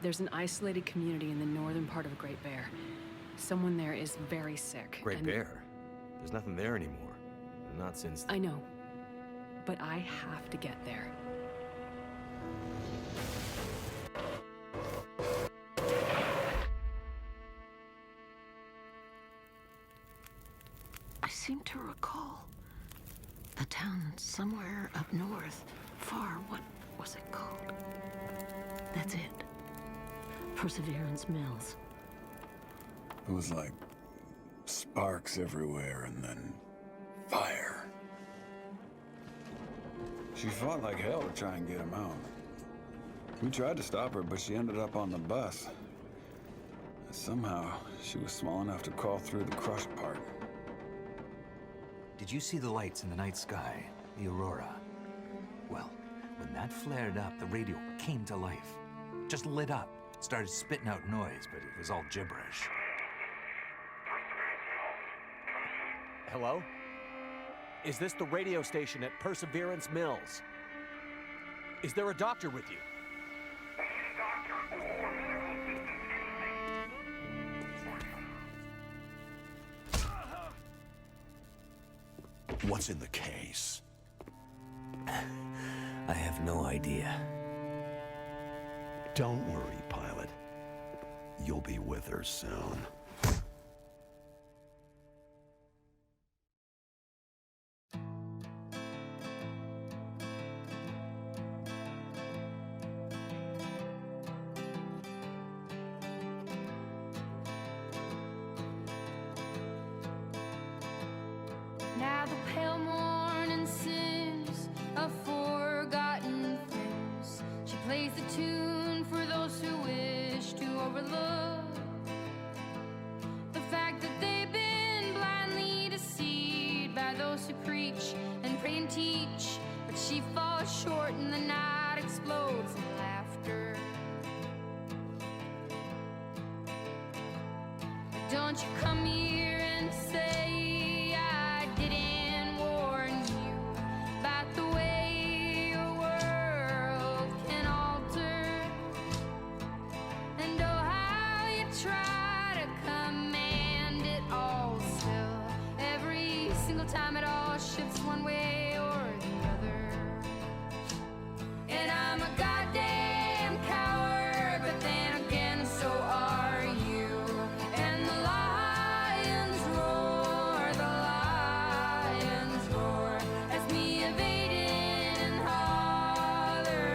There's an isolated community in the northern part of Great Bear. Someone there is very sick. Great Bear? There's nothing there anymore. Not since... I know. But I have to get there. I seem to recall a town somewhere up north, far. What was it called? That's it. Perseverance Mills. It was like sparks everywhere and then fire. She fought like hell to try and get him out. We tried to stop her, but she ended up on the bus. Somehow, she was small enough to crawl through the crushed part. Did you see the lights in the night sky? The aurora? Well, when that flared up, the radio came to life. Just lit up. Started spitting out noise, but it was all gibberish. Hello? Is this the radio station at Perseverance Mills? Is there a doctor with you? What's in the case? I have no idea. Don't worry, pilot. You'll be with her soon. Now the pale morning sings of forgotten things. She plays the tune for those who wish to overlook the fact that they've been blindly deceived by those who preach and pray and teach. But she falls short and the night explodes in laughter. Don't you come here and say I didn't warn you about the way your world can alter. And oh, how you try to command it all still. Every single time it all shifts one way or the other. And I'm a goddamn coward, but then again so are you. And the lions roar as me evading and hollering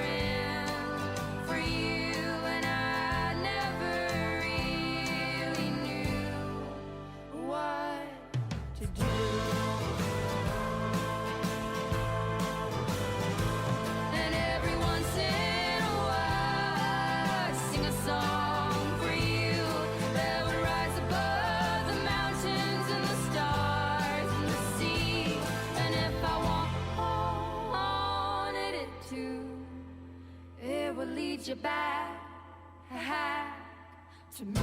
for you. And I never really knew what to do. And every once in a while I sing a song for you that would rise above the mountains and the stars and the sea. And if I wanted it to, it would lead you back to me.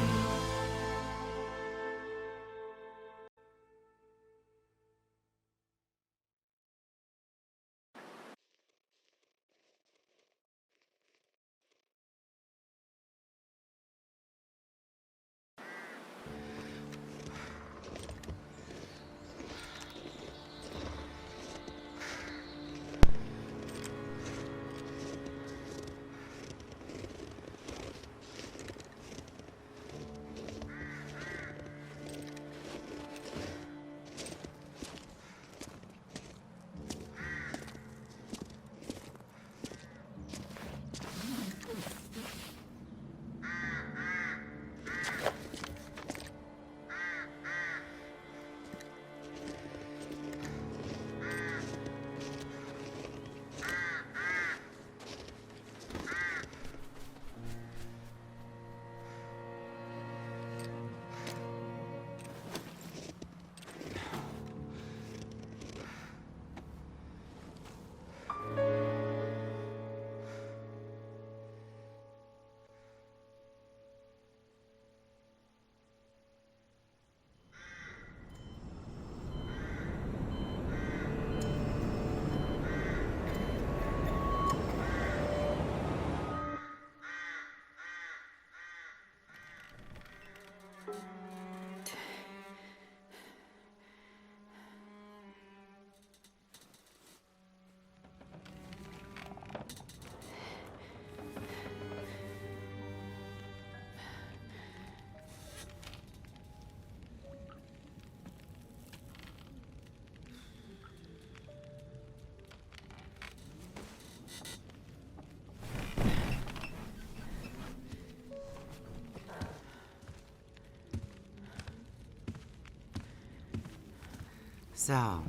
So,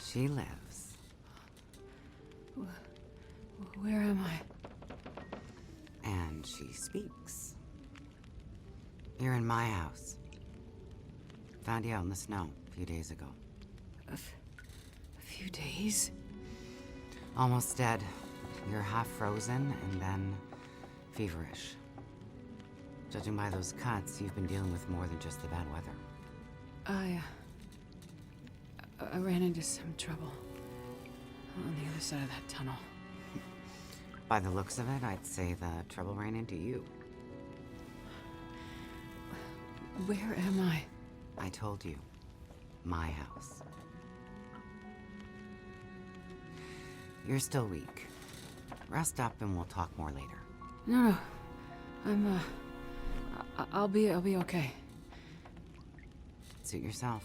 she lives. Where am I? And she speaks. You're in my house. Found you out in the snow a few days ago. A few days? Almost dead. You're half frozen and then feverish. Judging by those cuts, you've been dealing with more than just the bad weather. I ran into some trouble on the other side of that tunnel. By the looks of it, I'd say the trouble ran into you. Where am I? I told you. My house. You're still weak. Rest up and we'll talk more later. No. I'm, I'll be okay. Suit yourself.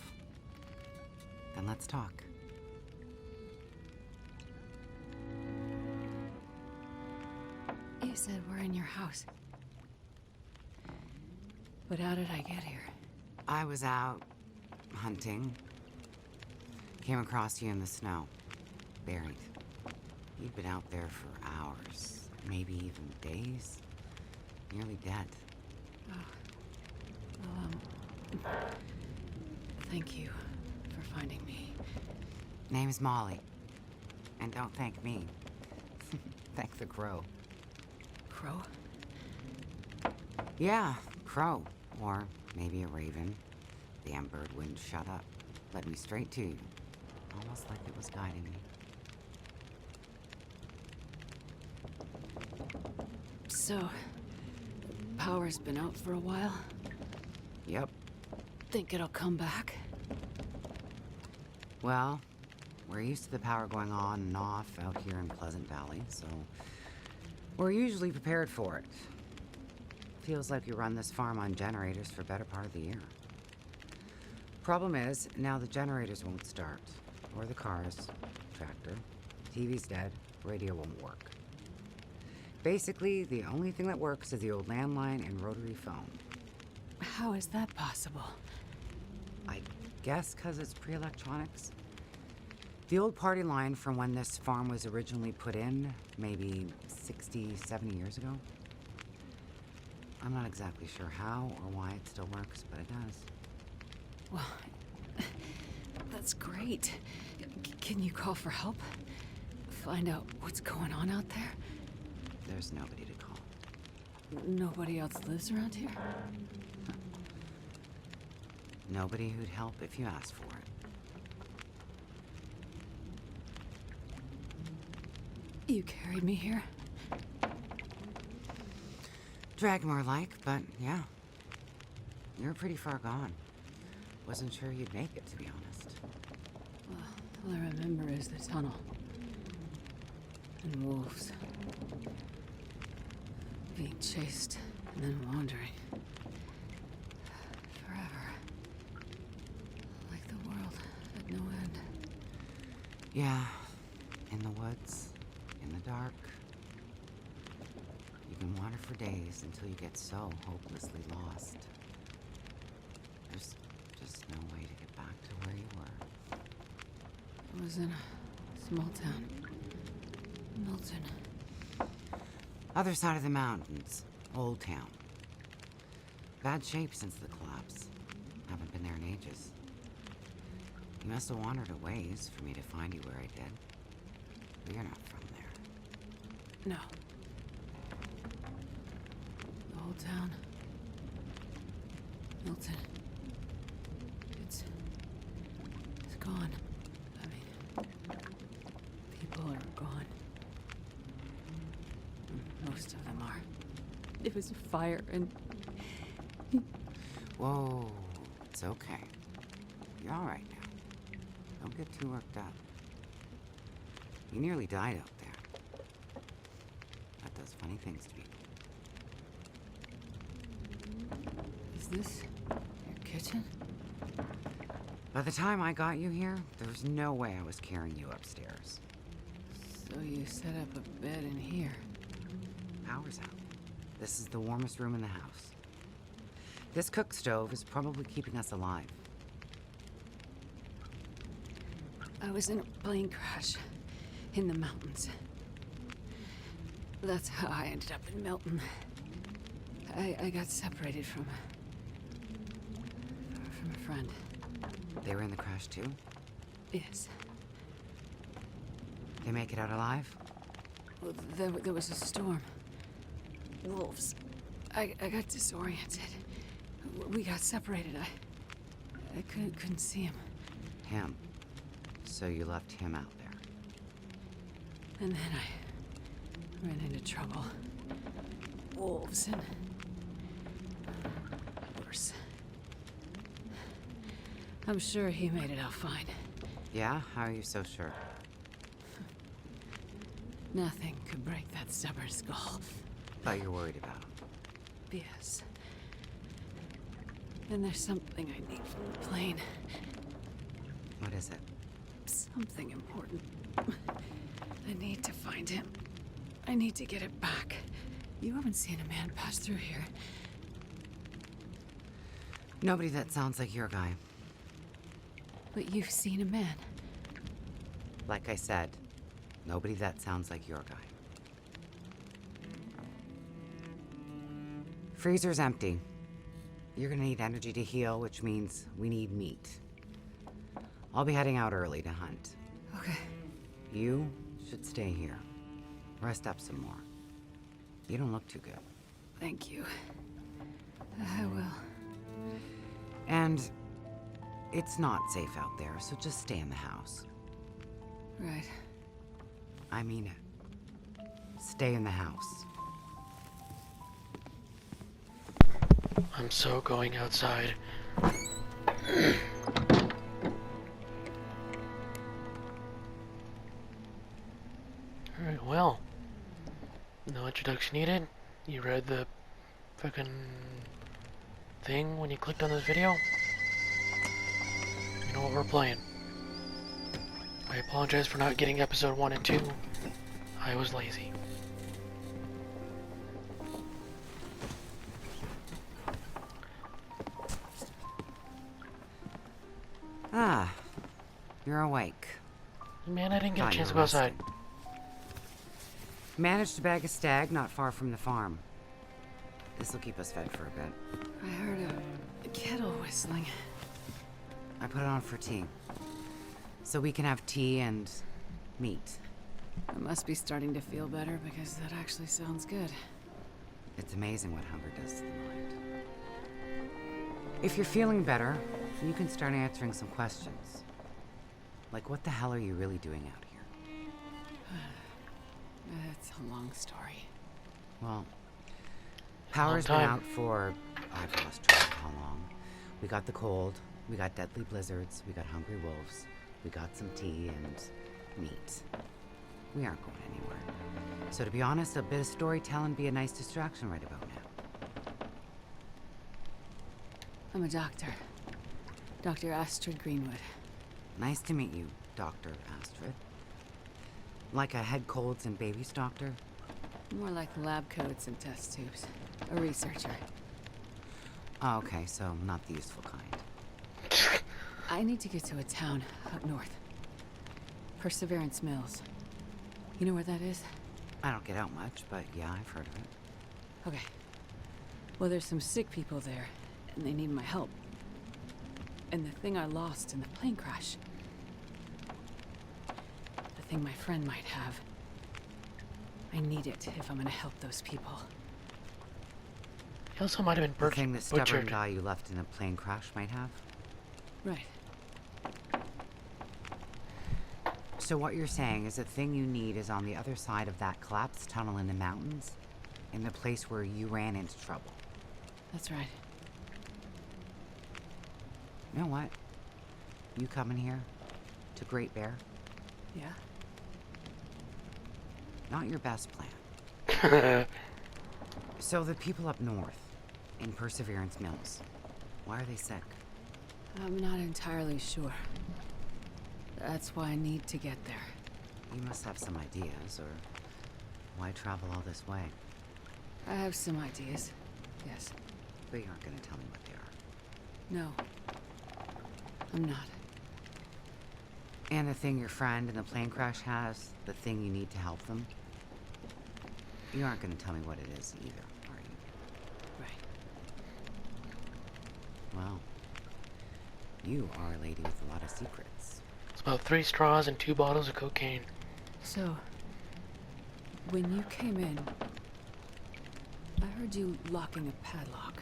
Then let's talk. You said we're in your house. But how did I get here? I was out hunting. Came across you in the snow. Buried. You'd been out there for hours, maybe even days. Nearly dead. Well, thank you for finding me. Name's Molly. And don't thank me. Thank the crow. Crow? Yeah, crow. Or maybe a raven. Damn bird wouldn't shut up. Led me straight to you. Almost like it was guiding me. So, power's been out for a while? Yep. Think it'll come back? Well, we're used to the power going on and off out here in Pleasant Valley, so we're usually prepared for it. Feels like we run this farm on generators for better part of the year. Problem is, now the generators won't start. Or the cars, tractor. TV's dead, radio won't work. Basically, the only thing that works is the old landline and rotary phone. How is that possible? I guess because it's pre-electronics. The old party line from when this farm was originally put in, maybe 60, 70 years ago. I'm not exactly sure how or why it still works, but it does. Well, that's great. Can you call for help? Find out what's going on out there? There's nobody to call. Nobody else lives around here? Nobody who'd help if you asked for it. You carried me here? Drag more like, but yeah. You're pretty far gone. Wasn't sure you'd make it, to be honest. Well, all I remember is the tunnel. And wolves. Being chased and then wandering. Forever. Like the world at no end. Yeah. In the woods. In the dark. You can wander for days until you get so hopelessly lost. There's just no way to get back to where you were. I was in a small town. Milton. Other side of the mountains. Old town. Bad shape since the collapse. Haven't been there in ages. You must have wandered a ways for me to find you where I did. But you're not from there. No. The whole town. Milton. It's gone. I mean, people are gone. Most of them are. It was a fire and... Whoa, it's okay. You're all right now. Don't get too worked up. You nearly died out there. That does funny things to people. Is this your kitchen? By the time I got you here, there was no way I was carrying you upstairs. So you set up a bed in here. Power's out. This is the warmest room in the house. This cook stove is probably keeping us alive. I was in a plane crash in the mountains. That's how I ended up in Milton. I got separated from a friend. They were in the crash too? Yes. They make it out alive? Well, there was a storm. Wolves. I got disoriented. We got separated. I couldn't see him. Him. So you left him out there. And then I ran into trouble. Wolves and worse. I'm sure he made it out fine. Yeah? How are you so sure? Nothing could break that stubborn skull. Thought you're worried about. Yes. And there's something I need from the plane. What is it? Something important. I need to find him. I need to get it back. You haven't seen a man pass through here. Nobody that sounds like your guy. But you've seen a man. Like I said, nobody that sounds like your guy. Freezer's empty. You're gonna need energy to heal, which means we need meat. I'll be heading out early to hunt. Okay. You should stay here. Rest up some more. You don't look too good. Thank you. I will. And it's not safe out there, so just stay in the house. Right. I mean it. Stay in the house. I'm so going outside. Alright, well. No introduction needed. You read the fucking thing when you clicked on this video? You know what we're playing. I apologize for not getting episode 1 and 2. I was lazy. Ah, you're awake. Man, I didn't get a Thought you chance to were go outside. resting. Managed to bag a stag not far from the farm. This'll keep us fed for a bit. I heard a kettle whistling. I put it on for tea. So we can have tea and meat. I must be starting to feel better because that actually sounds good. It's amazing what hunger does to the mind. If you're feeling better, you can start answering some questions. Like, what the hell are you really doing out here? It's a long story. Well, power's been out for, I've lost track of how long. We got the cold, we got deadly blizzards, we got hungry wolves, we got some tea and meat. We aren't going anywhere. So to be honest, a bit of storytelling would be a nice distraction right about now. I'm a doctor. Dr. Astrid Greenwood. Nice to meet you, Dr. Astrid. Like a head colds and babies doctor? More like lab coats and test tubes. A researcher. Oh, okay, so not the useful kind. I need to get to a town up north. Perseverance Mills. You know where that is? I don't get out much, but yeah, I've heard of it. Okay. Well, there's some sick people there, and they need my help. And the thing I lost in the plane crash. The thing my friend might have. I need it if I'm gonna help those people. He also might have been The thing the stubborn butchered. guy you left in a plane crash might have? Right. So what you're saying is the thing you need is on the other side of that collapsed tunnel in the mountains, in the place where you ran into trouble. That's right. You know what? You coming here to Great Bear? Yeah? Not your best plan. So the people up north, in Perseverance Mills, why are they sick? I'm not entirely sure. That's why I need to get there. You must have some ideas, or why travel all this way? I have some ideas. Yes. But you aren't gonna tell me what they are. No. I'm not. And the thing your friend in the plane crash has, the thing you need to help them? You aren't going to tell me what it is either, are you? Right. Well, you are a lady with a lot of secrets. It's about 3 straws and 2 bottles of cocaine. So, when you came in, I heard you locking a padlock.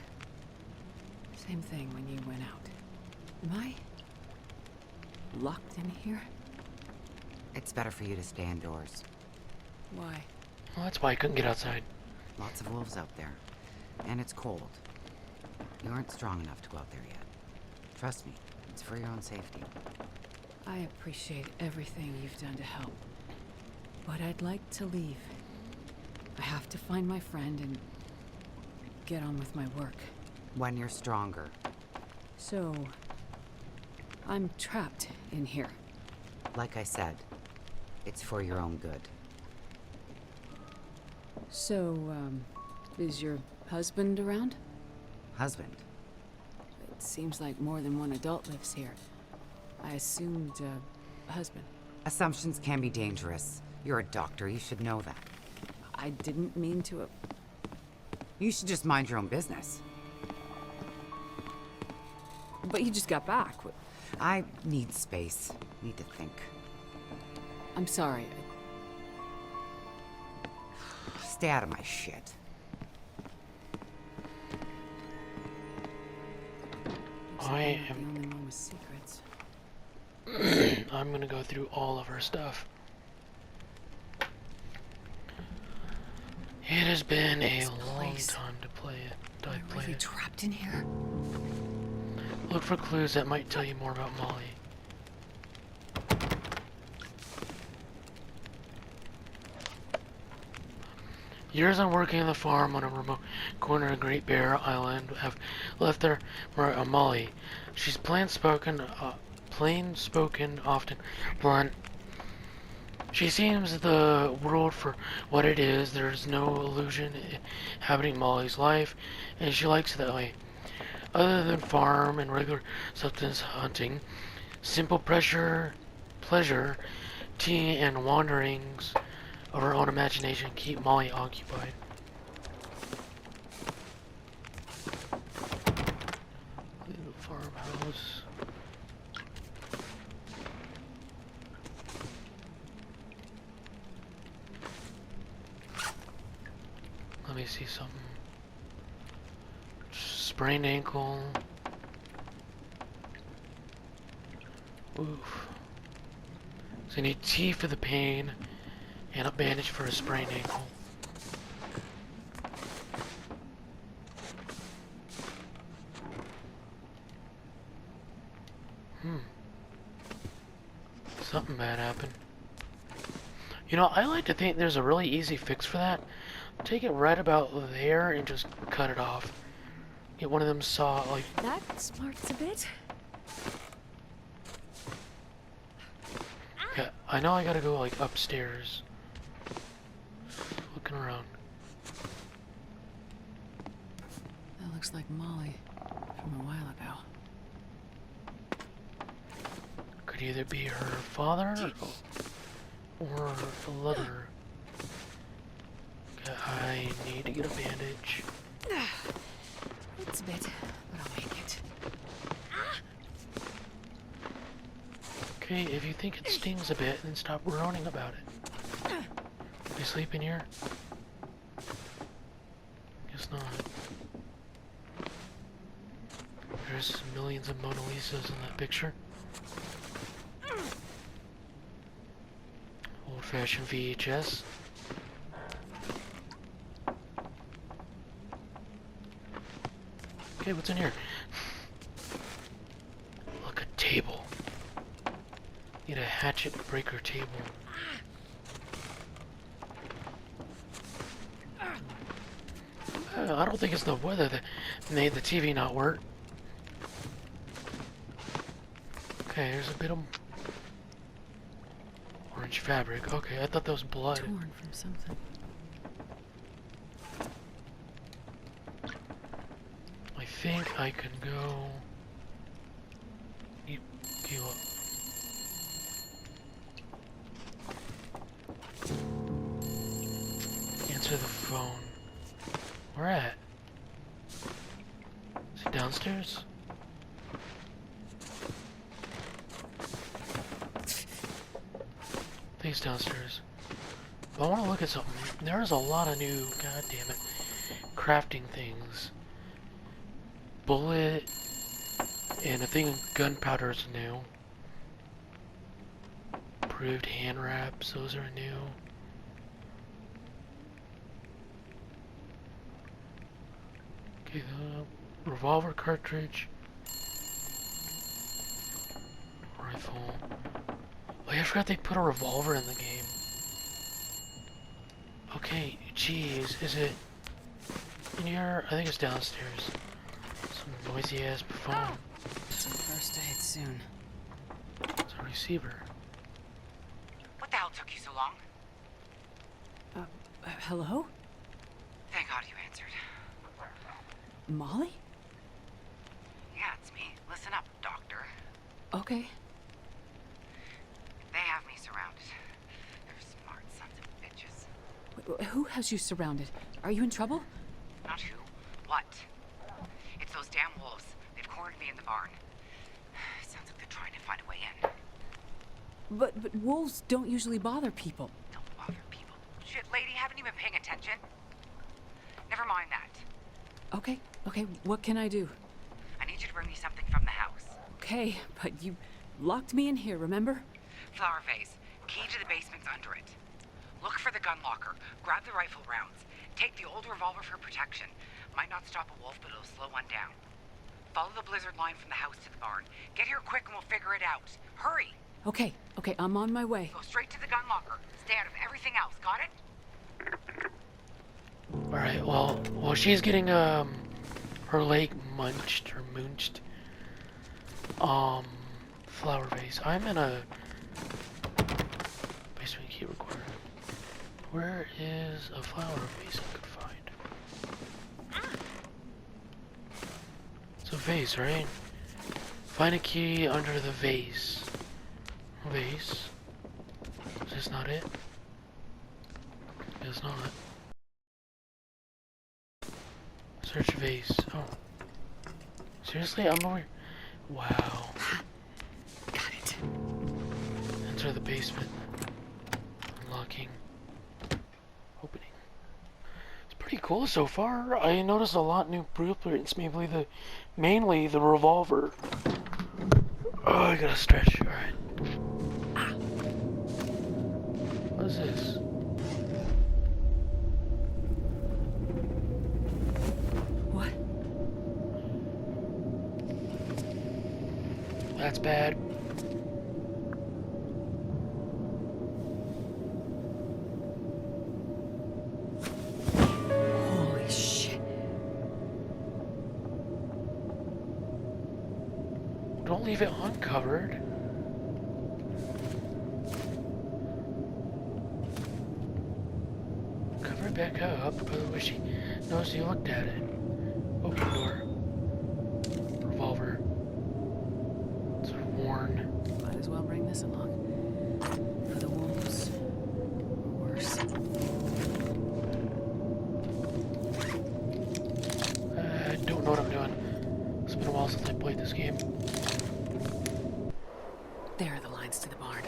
Same thing when you went out. Am I locked in here? It's better for you to stay indoors. Why? Well, that's why I couldn't get outside. Lots of wolves out there. And it's cold. You aren't strong enough to go out there yet. Trust me, it's for your own safety. I appreciate everything you've done to help. But I'd like to leave. I have to find my friend and get on with my work. When you're stronger. So, I'm trapped in here. Like I said, it's for your own good. So, is your husband around? Husband? It seems like more than one adult lives here. I assumed, husband. Assumptions can be dangerous. You're a doctor, you should know that. I didn't mean to. You should just mind your own business. But you just got back. I need space. Need to think. I'm sorry. Stay out of my shit. I The am. only one with secrets. I'm gonna go through all of her stuff. It has been a long time to play it. Am I really trapped in here? Look for clues that might tell you more about Molly. Years on working on the farm on a remote corner of Great Bear Island have left there Molly. She's plain spoken, often blunt. She sees the world for what it is. There's no illusion inhabiting Molly's life, and she likes it that way. Other than farm and regular substance hunting, simple pleasure, tea, and wanderings of her own imagination keep Molly occupied. Little farmhouse. Let me see something. Sprained ankle. Oof. So you need tea for the pain and a bandage for a sprained ankle. Something bad happened. You know, I like to think there's a really easy fix for that. Take it right about there and just cut it off. Get one of them That smarts a bit. Yeah, I know I gotta go like upstairs. Looking around. That looks like Molly from a while ago. Could either be her father or the lover. Okay, I need to get a bandage. It's a bit, but I'll make it. Okay, if you think it stings a bit, then stop groaning about it. You sleep in here? Guess not. There's millions of Mona Lisas in that picture. Old-fashioned VHS. Okay, what's in here? Look, a table. Need a hatchet breaker table. I don't think it's the weather that made the TV not work. Okay, there's a bit of orange fabric. Okay, I thought that was blood. Torn from something. I think I can go. You up. Where at? Is it downstairs? I think it's downstairs. But I want to look at something. There's a lot of new, god damn it, crafting things. Bullet and I think gunpowder is new. Improved hand wraps, those are new. Okay, the revolver cartridge. Rifle. Oh yeah, I forgot they put a revolver in the game. Okay, geez, is it in here? I think it's downstairs. Some noisy ass phone. Some first aid soon. It's a receiver. What the hell took you so long? Hello? Thank God you answered. Molly? Yeah, it's me. Listen up, doctor. Okay. They have me surrounded. They're smart sons of bitches. Who has you surrounded? Are you in trouble? Not who. What? It's those damn wolves. They've cornered me in the barn. Sounds like they're trying to find a way in. But wolves don't usually bother people. Don't bother people. Shit, lady, haven't you been paying attention? Never mind that. Okay, what can I do? I need you to bring me something from the house. Okay, but you locked me in here, remember? Flower vase. Key to the basement's under it. Look for the gun locker. Grab the rifle rounds. Take the old revolver for protection. Might not stop a wolf, but it'll slow one down. Follow the blizzard line from the house to the barn. Get here quick and we'll figure it out. Hurry! Okay, I'm on my way. Go straight to the gun locker. Stay out of everything else, got it? Alright, well, she's getting, her leg munched, or moonched. Flower vase. I'm in a basement key recorder. Where is a flower vase I could find? It's a vase, right? Find a key under the vase. Vase. Is this not it? It's not. Search vase. Oh. Seriously? I'm over here. Wow. Got it. Enter the basement. Unlocking. Opening. It's pretty cool so far. I noticed a lot new blueprints. Mainly the revolver. Oh, I gotta stretch. Alright. What is this? What? That's bad. Holy shit. Don't leave it uncovered. Cover it back up, otherwise she knows you looked at it. Open door. Revolver. It's worn. Might as well bring this along. For the wolves. Or worse. I don't know what I'm doing. It's been a while since I played this game. There are the lines to the barn.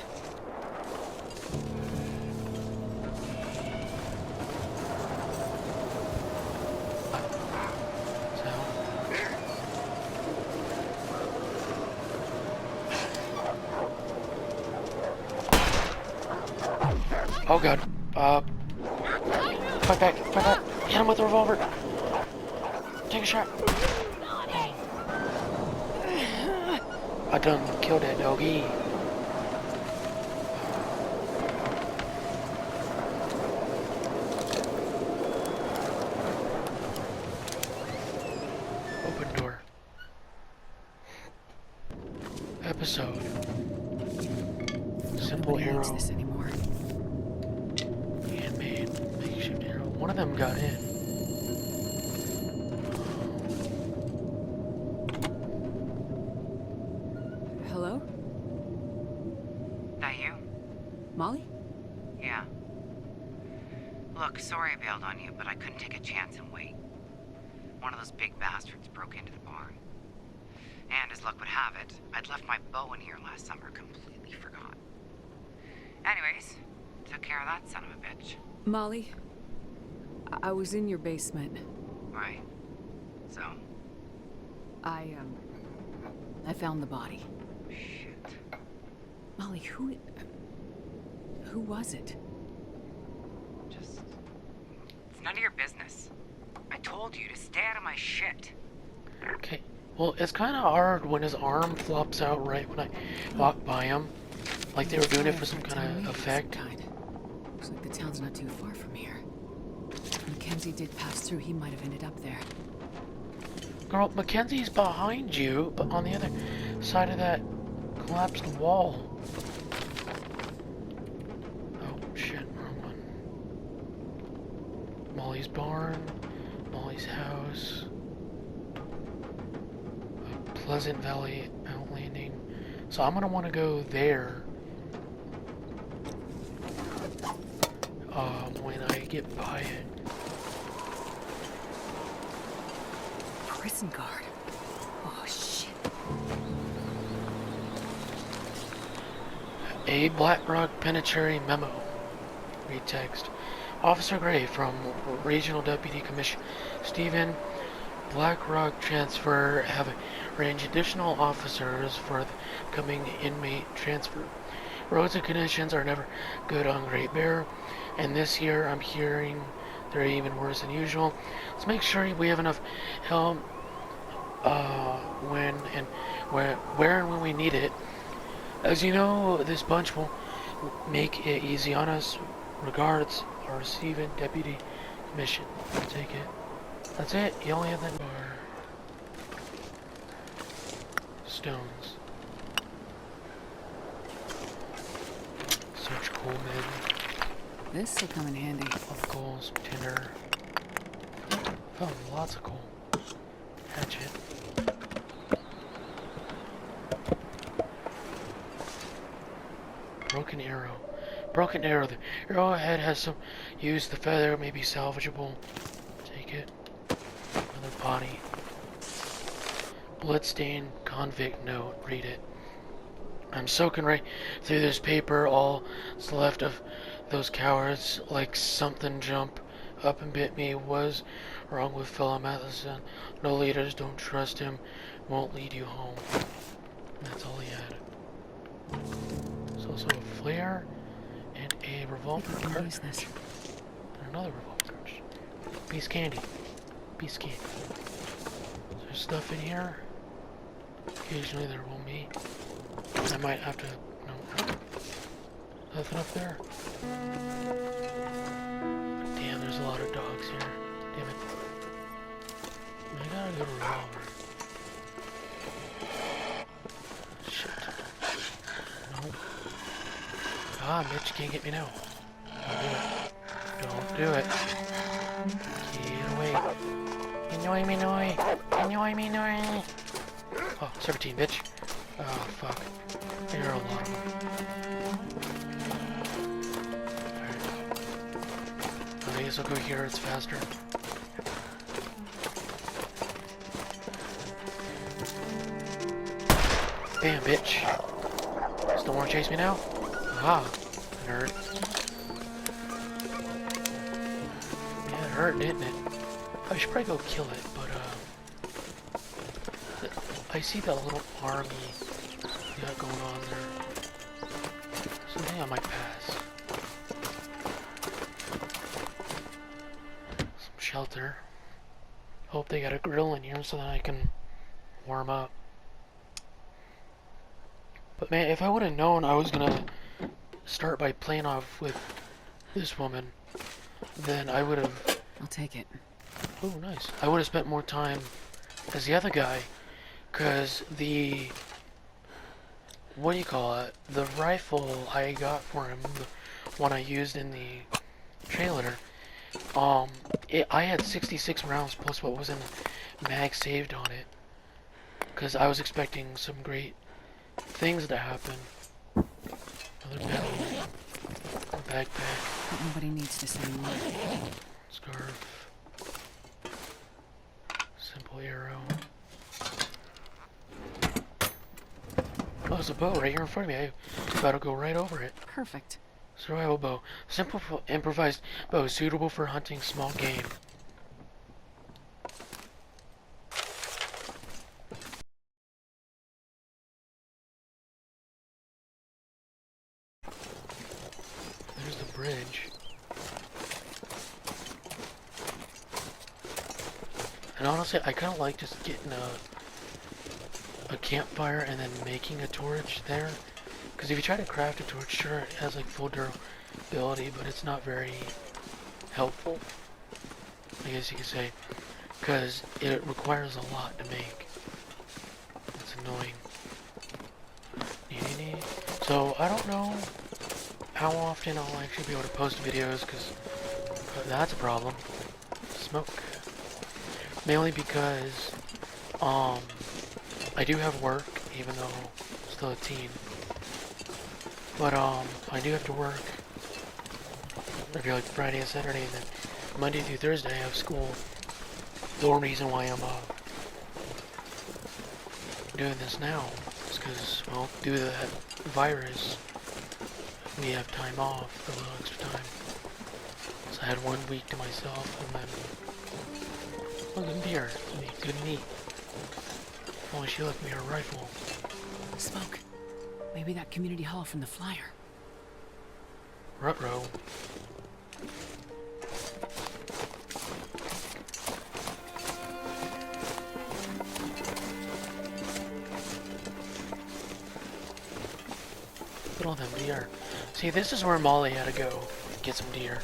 Oh god. Fight back. Hit him with the revolver. Take a shot. I done killed that doggy. Open door. Episode. Simple Nobody arrow. needs this anymore. Handmade makeshift arrow. One of them got in. Hello? That you? Molly? Yeah. Look, sorry I bailed on you, but I couldn't take a chance and wait. one of those big bastards broke into the barn. And as luck would have it, I'd left my bow in here last summer, completely forgot. Anyways, took care of that son of a bitch. Molly, I was in your basement. Right. So? I found the body. Shit. Molly, who was it? Just... It's none of your business. I told you to stay out of my shit. Okay. Well, it's kind of hard when his arm flops out right when I walk by him. Like they were doing it for some kind of effect. Looks like the town's not too far from here. Mackenzie did pass through. He might have ended up there. Girl, Mackenzie's behind you, but on the other side of that collapsed wall. Oh, shit, wrong one. Molly's barn, Molly's house, Pleasant Valley Outlanding. So I'm gonna want to go there when I get by it. Prison guard. Oh, shit. A Blackrock Penitentiary memo. Read text. Officer Gray from Regional Deputy Commissioner Stephen Blackrock transfer have arranged additional officers for the coming inmate transfer. Roads and conditions are never good on Great Bear, and this year I'm hearing they're even worse than usual. Let's make sure we have enough help where and when we need it. As you know, this bunch will make it easy on us. Regards, our receiving deputy commission. I'll take it. That's it. You only have that bar. Stones. Search coal men. This will come in handy. All the coal, some tinder. Oh, lots of coal. Hatchet. Broken arrow. Broken arrow. The arrowhead has some use. The feather may be salvageable. Take it. Another body. Bloodstained convict note. Read it. I'm soaking right through this paper. All that's left of those cowards. Like something jump up and bit me. Was wrong with fellow Matheson. No leaders. Don't trust him. Won't lead you home. That's all he had. There's also a flare and a revolver cartridge. And another revolver cartridge. Piece of candy. Piece of candy. There's stuff in here. Occasionally there will be. I might have to... No. Nothing up there. Damn, there's a lot of dogs here. Damn it. I got a good revolver. Shit. Nope. Ah, Mitch, you can't get me now. Don't do it. Get away. Annoy me, annoy. Annoy me, annoy. Oh, 17, bitch. Oh, fuck. There are a lot of them. Alright. I guess I'll go here, it's faster. Bam, bitch. Still wanna chase me now? Ah, nerd. Yeah, it hurt, didn't it? I should probably go kill it, but, I see that little army they got going on there. So I think I might pass. Some shelter. Hope they got a grill in here so that I can warm up. But man, if I would have known I was gonna start by playing off with this woman, then I would have... I'll take it. Oh, nice. I would have spent more time as the other guy, because the... What do you call it? The rifle I got for him, the one I used in the trailer, I had 66 rounds plus what was in the mag saved on it. Because I was expecting some great things to happen. Another battle. A backpack. But nobody needs this anymore. Scarf. simple arrow. Oh, there's a bow right here in front of me. I'm about to go right over it. Perfect. Survival bow. Simple improvised bow suitable for hunting small game. There's the bridge. And honestly, I kind of like just getting a campfire and then making a torch there. Because if you try to craft a torch, sure, it has like full durability, but it's not very helpful, I guess you could say. Because it requires a lot to make. It's annoying. So, I don't know how often I'll actually be able to post videos, because that's a problem. Smoke. Mainly because, I do have work, even though I'm still a teen. But, I do have to work every, like, Friday and Saturday, and then Monday through Thursday I have school. The only reason why I'm, doing this now is because, well, due to that virus, we have time off, a little extra time. So I had 1 week to myself, and then, well, good deer, good meat. If only she left me her rifle. Smoke. Maybe that community hall from the flyer. Ruh-roh. Look at all them deer. See, this is where Molly had to go get some deer.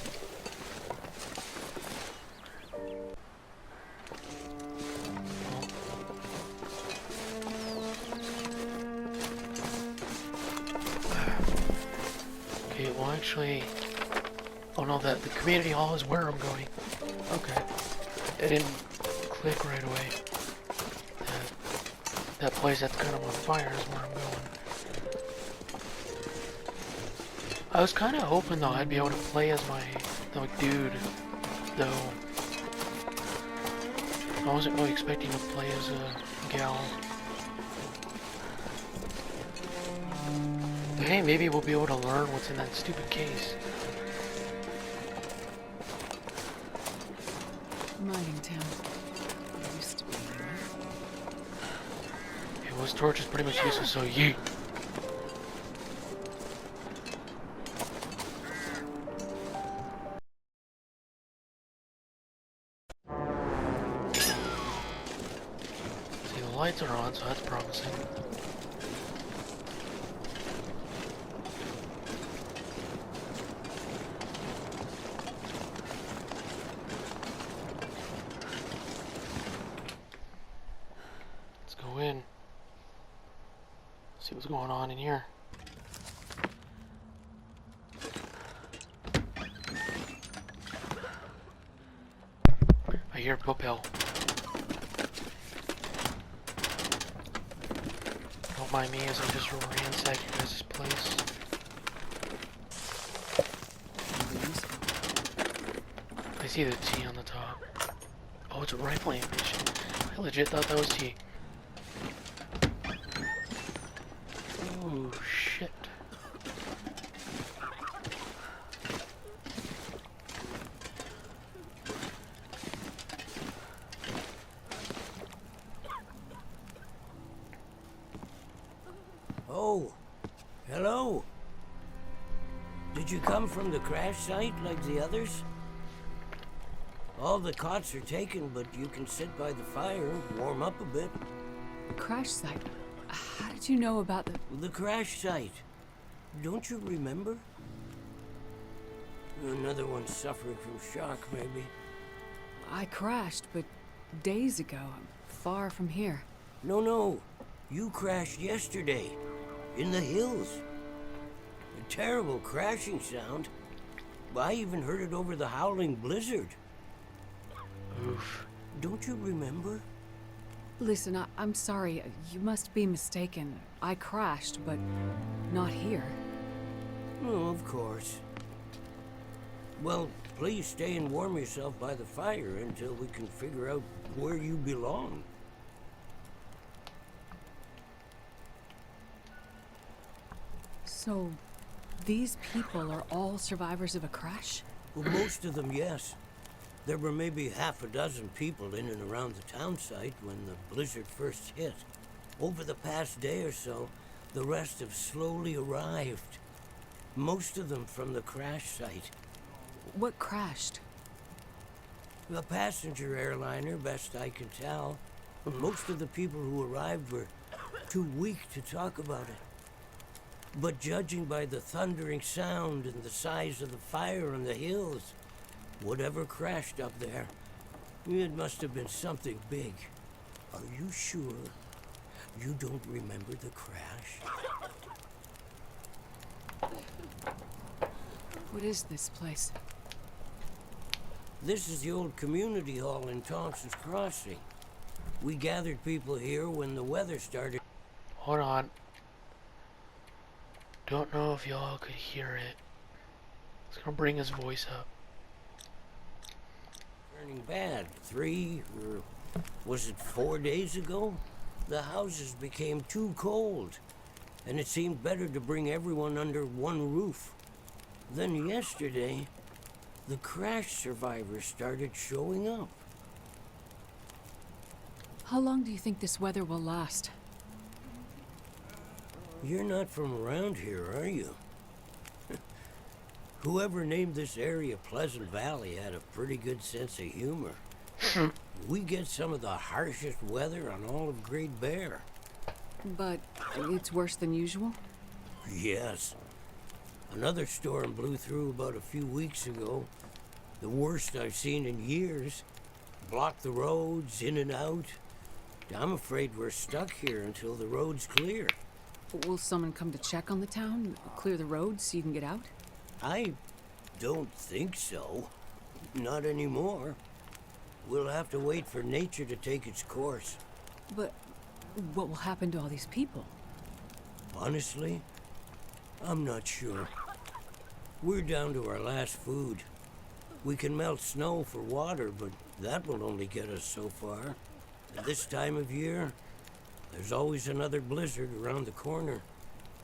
Okay, well actually... Oh no, the community hall is where I'm going. Okay. It didn't click right away. That place that's kind of on fire is where I'm going. I was kind of hoping though I'd be able to play as my dude, though. I wasn't really expecting to play as a gal. But hey, maybe we'll be able to learn what's in that stupid case. Mining town. Used to be there. It was torch is pretty much useless, so yeet. See, the lights are on, so that's promising. In. See what's going on in here. I hear Popel. Don't mind me as I just ransack your guys' place. I see the T on the top. Oh, it's a rifle ammunition. I legit thought that was T. Oh, shit. Oh, hello. Did you come from the crash site like the others? All the cots are taken, but you can sit by the fire, warm up a bit. The crash site? How did you know about The crash site. Don't you remember? Another one suffering from shock, maybe. I crashed, but days ago. I'm far from here. No. You crashed yesterday. In the hills. A terrible crashing sound. I even heard it over the howling blizzard. Oof. Don't you remember? Listen, I'm sorry. You must be mistaken. I crashed, but not here. Oh, of course. Well, please stay and warm yourself by the fire until we can figure out where you belong. So, these people are all survivors of a crash? Well, most of them, yes. There were maybe half a dozen people in and around the town site when the blizzard first hit. Over the past day or so, the rest have slowly arrived. Most of them from the crash site. What crashed? A passenger airliner, best I can tell. Most of the people who arrived were too weak to talk about it. But judging by the thundering sound and the size of the fire on the hills, whatever crashed up there, it must have been something big. Are you sure you don't remember the crash? What is this place? This is the old community hall in Thompson's Crossing. We gathered people here when the weather started. Hold on. Don't know if y'all could hear it. It's gonna bring his voice up. Turning bad. 3 or was it 4 days ago? The houses became too cold, and it seemed better to bring everyone under one roof. Then yesterday, the crash survivors started showing up. How long do you think this weather will last? You're not from around here, are you? Whoever named this area Pleasant Valley had a pretty good sense of humor. We get some of the harshest weather on all of Great Bear. But it's worse than usual? Yes. Another storm blew through about a few weeks ago. The worst I've seen in years. Blocked the roads, in and out. I'm afraid we're stuck here until the road's clear. Will someone come to check on the town? Clear the roads so you can get out? I don't think so. Not anymore. We'll have to wait for nature to take its course. But what will happen to all these people? Honestly, I'm not sure. We're down to our last food. We can melt snow for water, but that will only get us so far. At this time of year, there's always another blizzard around the corner.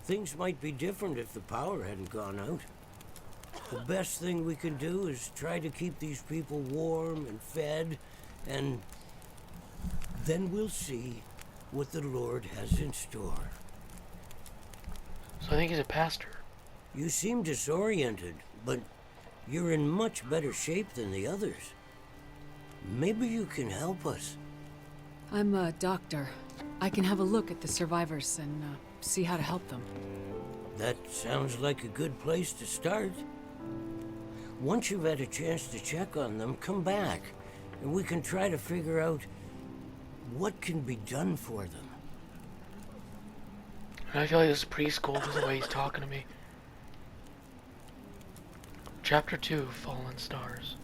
Things might be different if the power hadn't gone out. The best thing we can do is try to keep these people warm and fed, and then we'll see what the Lord has in store. So I think he's a pastor. You seem disoriented, but you're in much better shape than the others. Maybe you can help us. I'm a doctor. I can have a look at the survivors and see how to help them. That sounds like a good place to start. Once you've had a chance to check on them, come back, and we can try to figure out what can be done for them. I feel like this is preschool because of the way he's talking to me. Chapter 2, Fallen Stars.